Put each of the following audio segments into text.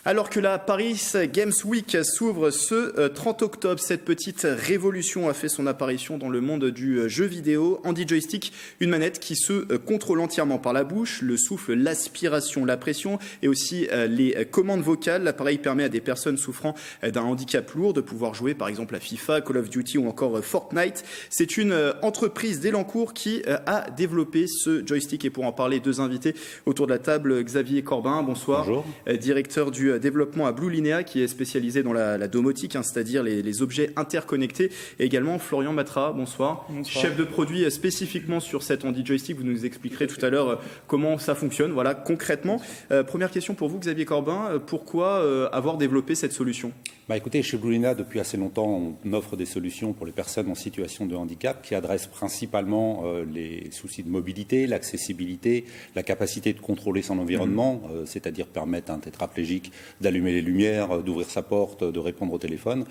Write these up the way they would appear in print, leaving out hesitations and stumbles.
Alors que la Paris Games Week s'ouvre ce 30 octobre, cette petite révolution a fait son apparition dans le monde du jeu vidéo. Handy Joystick, une manette qui se contrôle entièrement par la bouche, le souffle, l'aspiration, la pression et aussi les commandes vocales. L'appareil permet à des personnes souffrant d'un handicap lourd de pouvoir jouer par exemple à FIFA, Call of Duty ou encore Fortnite. C'est une entreprise d'Elancourt qui a développé ce joystick et pour en parler, deux invités autour de la table. Xavier Corbin, bonsoir. Bonjour. Directeur du développement à Blue Linea qui est spécialisé dans la domotique, c'est-à-dire les objets interconnectés. Et également Florian Matra, bonsoir. Bonsoir. Chef de produit spécifiquement sur cet Handy Joystick. Vous nous expliquerez tout à l'heure comment ça fonctionne, voilà, concrètement. Première question pour vous, Xavier Corbin. Pourquoi avoir développé cette solution ? Écoutez, chez Blue Linea, depuis assez longtemps, on offre des solutions pour les personnes en situation de handicap qui adressent principalement les soucis de mobilité, l'accessibilité, la capacité de contrôler son environnement, c'est-à-dire permettre à un tétraplégique d'allumer les lumières, d'ouvrir sa porte, de répondre au téléphone.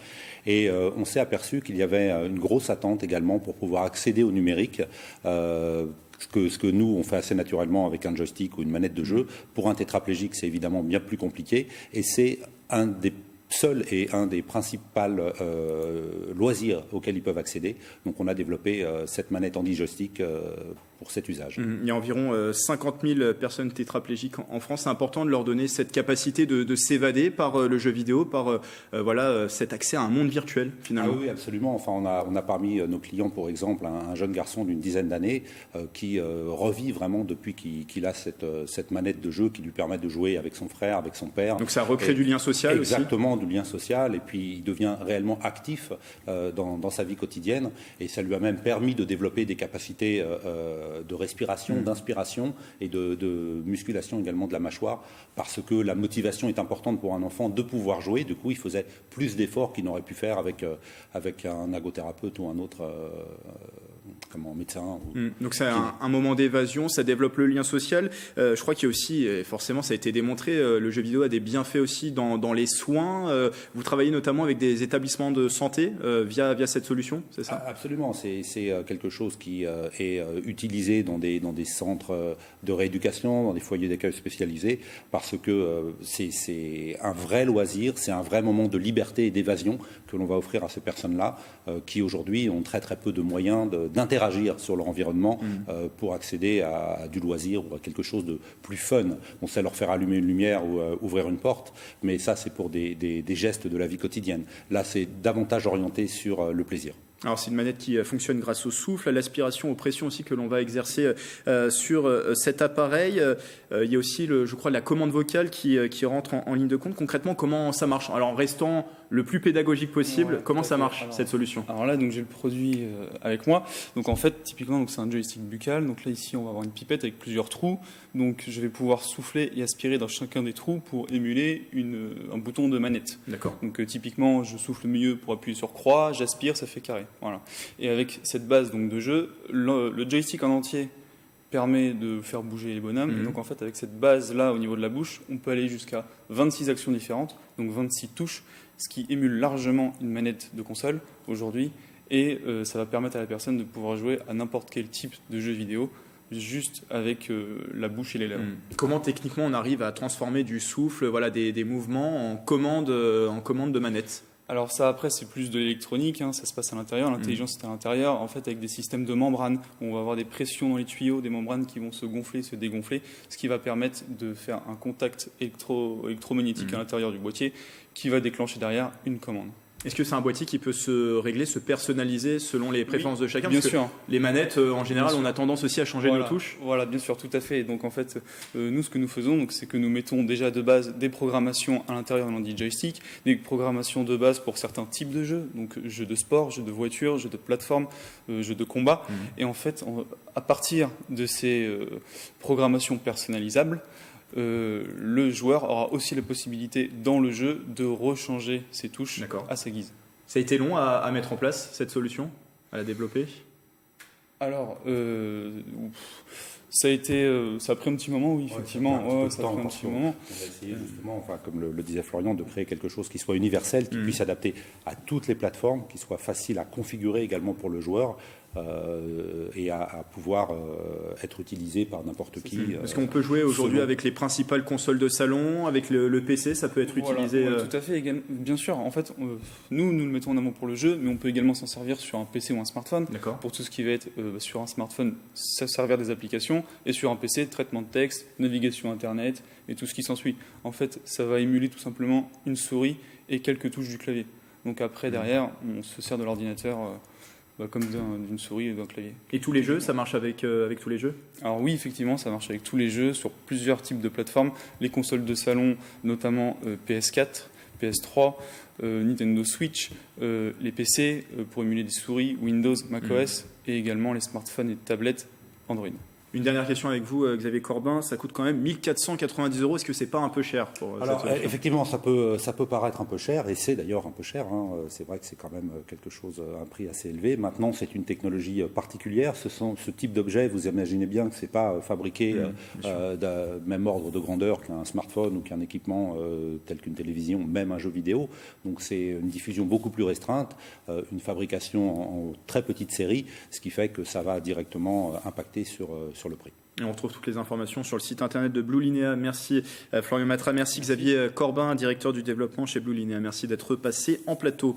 Et on s'est aperçu qu'il y avait une grosse attente également pour pouvoir accéder au numérique. Ce que nous, on fait assez naturellement avec un joystick ou une manette de jeu. Pour un tétraplégique, c'est évidemment bien plus compliqué. Et c'est un des seuls et un des principaux loisirs auxquels ils peuvent accéder. Donc on a développé cette manette Handy Joystick pour cet usage. Il y a environ 50 000 personnes tétraplégiques en France. C'est important de leur donner cette capacité de s'évader par le jeu vidéo, par cet accès à un monde virtuel finalement. Ah oui, absolument. Enfin, on a parmi nos clients, pour exemple, un jeune garçon d'une dizaine d'années qui revit vraiment depuis qu'il a cette manette de jeu qui lui permet de jouer avec son frère, avec son père. Donc ça recrée du lien social aussi. Exactement, du lien social. Et puis il devient réellement actif dans sa vie quotidienne. Et ça lui a même permis de développer des capacités de respiration, d'inspiration et de musculation également de la mâchoire, parce que la motivation est importante pour un enfant de pouvoir jouer. Du coup, il faisait plus d'efforts qu'il n'aurait pu faire avec un ergothérapeute ou un autre médecin. Donc c'est un moment d'évasion, ça développe le lien social. Je crois qu'il y a aussi, forcément ça a été démontré, le jeu vidéo a des bienfaits aussi dans les soins. Vous travaillez notamment avec des établissements de santé via cette solution, c'est ça ? Absolument, c'est quelque chose qui est utilisé dans des centres de rééducation, dans des foyers d'accueil spécialisés, parce que c'est un vrai loisir, c'est un vrai moment de liberté et d'évasion que l'on va offrir à ces personnes-là, qui aujourd'hui ont très très peu de moyens d'interagir sur leur environnement pour accéder à du loisir ou à quelque chose de plus fun. On sait leur faire allumer une lumière ou ouvrir une porte, mais ça c'est pour des gestes de la vie quotidienne. Là c'est davantage orienté sur le plaisir. Alors c'est une manette qui fonctionne grâce au souffle, à l'aspiration, aux pressions aussi que l'on va exercer sur cet appareil. Il y a aussi, je crois, la commande vocale qui rentre en ligne de compte. Concrètement, comment ça marche ? Alors en restant le plus pédagogique possible, comment ça marche cette solution ? Alors là, donc j'ai le produit avec moi. Donc en fait, typiquement, donc c'est un joystick buccal. Donc là ici, on va avoir une pipette avec plusieurs trous. Donc je vais pouvoir souffler et aspirer dans chacun des trous pour émuler un bouton de manette. D'accord. Donc typiquement, je souffle le milieu pour appuyer sur croix, j'aspire, ça fait carré. Voilà. Et avec cette base donc de jeu, le joystick en entier permet de faire bouger les bonhommes. Et donc en fait, avec cette base-là au niveau de la bouche, on peut aller jusqu'à 26 actions différentes, donc 26 touches, ce qui émule largement une manette de console aujourd'hui. Et ça va permettre à la personne de pouvoir jouer à n'importe quel type de jeu vidéo, juste avec la bouche et les lèvres. Comment techniquement on arrive à transformer du souffle, des mouvements en commande de manette ? Alors ça, après, c'est plus de l'électronique, ça se passe à l'intérieur, l'intelligence est à l'intérieur, en fait, avec des systèmes de membranes, où on va avoir des pressions dans les tuyaux, des membranes qui vont se gonfler, se dégonfler, ce qui va permettre de faire un contact électromagnétique à l'intérieur du boîtier, qui va déclencher derrière une commande. Est-ce que c'est un boîtier qui peut se régler, se personnaliser selon les préférences de chacun ? Bien Parce sûr. Que les manettes, en général, on a tendance aussi à changer nos touches. Voilà, bien sûr, tout à fait. Et donc en fait, nous, ce que nous faisons, c'est que nous mettons déjà de base des programmations à l'intérieur de l'Handy Joystick, des programmations de base pour certains types de jeux, donc jeux de sport, jeux de voiture, jeux de plateforme, jeux de combat. Et en fait, à partir de ces programmations personnalisables, le joueur aura aussi la possibilité dans le jeu de rechanger ses touches à sa guise. Ça a été long à mettre en place cette solution, à la développer ? Alors, Ça a pris un petit moment, oui, effectivement. Ça a pris un petit moment. On va essayer justement, enfin, comme le disait Florian, de créer quelque chose qui soit universel, qui puisse s'adapter à toutes les plateformes, qui soit facile à configurer également pour le joueur. Et à pouvoir être utilisé par n'importe qui. Parce qu'on peut jouer aujourd'hui avec les principales consoles de salon, avec le PC, ça peut être utilisé. Tout à fait, bien sûr. En fait, nous le mettons en avant pour le jeu, mais on peut également s'en servir sur un PC ou un smartphone. Pour tout ce qui va être sur un smartphone, ça servir des applications, et sur un PC, traitement de texte, navigation Internet et tout ce qui s'ensuit. En fait, ça va émuler tout simplement une souris et quelques touches du clavier. Donc après, derrière, on se sert de l'ordinateur. Comme d'une souris et d'un clavier. Et tous les jeux, ça marche avec tous les jeux? Alors oui, effectivement, ça marche avec tous les jeux sur plusieurs types de plateformes. Les consoles de salon, notamment PS4, PS3, Nintendo Switch, les PC pour émuler des souris, Windows, macOS, et également les smartphones et tablettes Android. Une dernière question avec vous, Xavier Corbin. Ça coûte quand même 1 490 €. Est-ce que c'est pas un peu cher pour Alors, effectivement, ça peut paraître un peu cher, et c'est d'ailleurs un peu cher. C'est vrai que c'est quand même quelque chose, un prix assez élevé. Maintenant, c'est une technologie particulière. Ce type d'objet, vous imaginez bien que c'est pas fabriqué d'un même ordre de grandeur qu'un smartphone ou qu'un équipement tel qu'une télévision, même un jeu vidéo. Donc, c'est une diffusion beaucoup plus restreinte, une fabrication en très petite série, ce qui fait que ça va directement impacter sur le prix. Et on retrouve toutes les informations sur le site internet de Blue Linea. Merci Florian Matra, merci Xavier Corbin, directeur du développement chez Blue Linea. Merci d'être passé en plateau.